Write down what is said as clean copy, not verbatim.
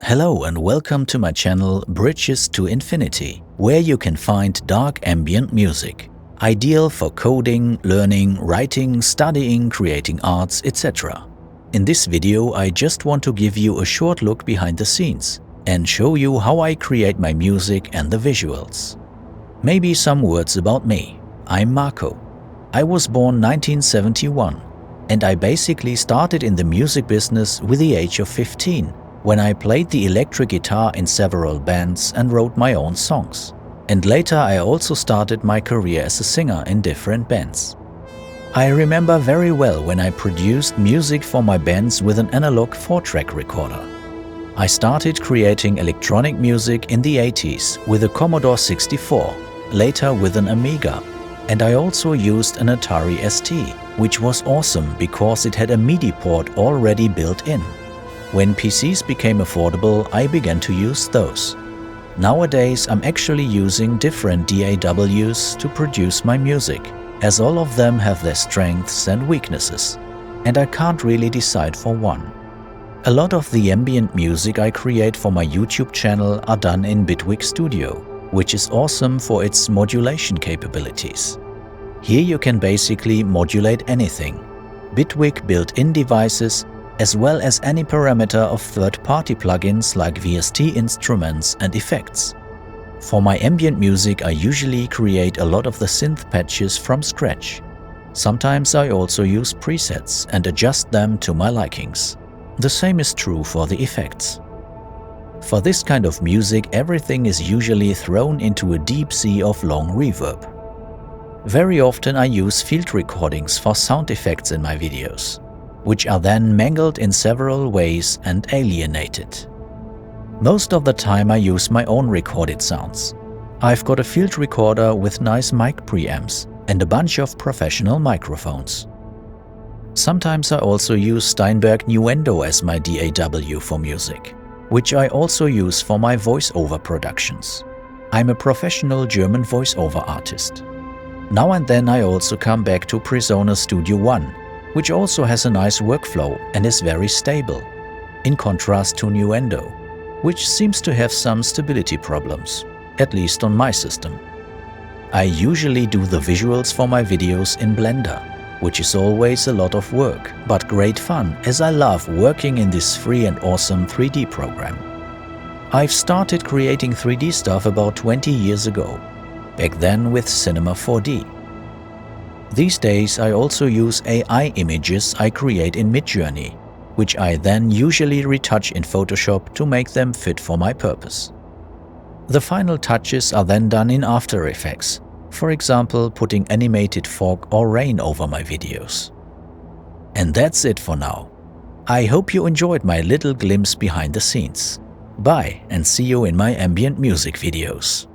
Hello and welcome to my channel Bridges to Infinity, where you can find dark ambient music, ideal for coding, learning, writing, studying, creating arts, etc. In this video I just want to give you a short look behind the scenes and show you how I create my music and the visuals. Maybe some words about me. I'm Marco. I was born 1971 and I basically started in the music business with the age of 15. When I played the electric guitar in several bands and wrote my own songs. And later I also started my career as a singer in different bands. I remember very well when I produced music for my bands with an analog 4-track recorder. I started creating electronic music in the 80s with a Commodore 64, later with an Amiga. And I also used an Atari ST, which was awesome because it had a MIDI port already built in. When PCs became affordable, I began to use those. Nowadays I'm actually using different DAWs to produce my music, as all of them have their strengths and weaknesses, and I can't really decide for one. A lot of the ambient music I create for my YouTube channel are done in Bitwig Studio, which is awesome for its modulation capabilities. Here you can basically modulate anything. Bitwig built-in devices as well as any parameter of third-party plugins like VST instruments and effects. For my ambient music I usually create a lot of the synth patches from scratch. Sometimes I also use presets and adjust them to my likings. The same is true for the effects. For this kind of music everything is usually thrown into a deep sea of long reverb. Very often I use field recordings for sound effects in my videos, which are then mangled in several ways and alienated. Most of the time I use my own recorded sounds. I've got a field recorder with nice mic preamps and a bunch of professional microphones. Sometimes I also use Steinberg Nuendo as my DAW for music, which I also use for my voiceover productions. I'm a professional German voiceover artist. Now and then I also come back to Presonus Studio One, which also has a nice workflow and is very stable, in contrast to Nuendo, which seems to have some stability problems, at least on my system. I usually do the visuals for my videos in Blender, which is always a lot of work, but great fun as I love working in this free and awesome 3D program. I've started creating 3D stuff about 20 years ago, back then with Cinema 4D. These days I also use AI images I create in Midjourney, which I then usually retouch in Photoshop to make them fit for my purpose. The final touches are then done in After Effects, for example putting animated fog or rain over my videos. And that's it for now. I hope you enjoyed my little glimpse behind the scenes. Bye and see you in my ambient music videos.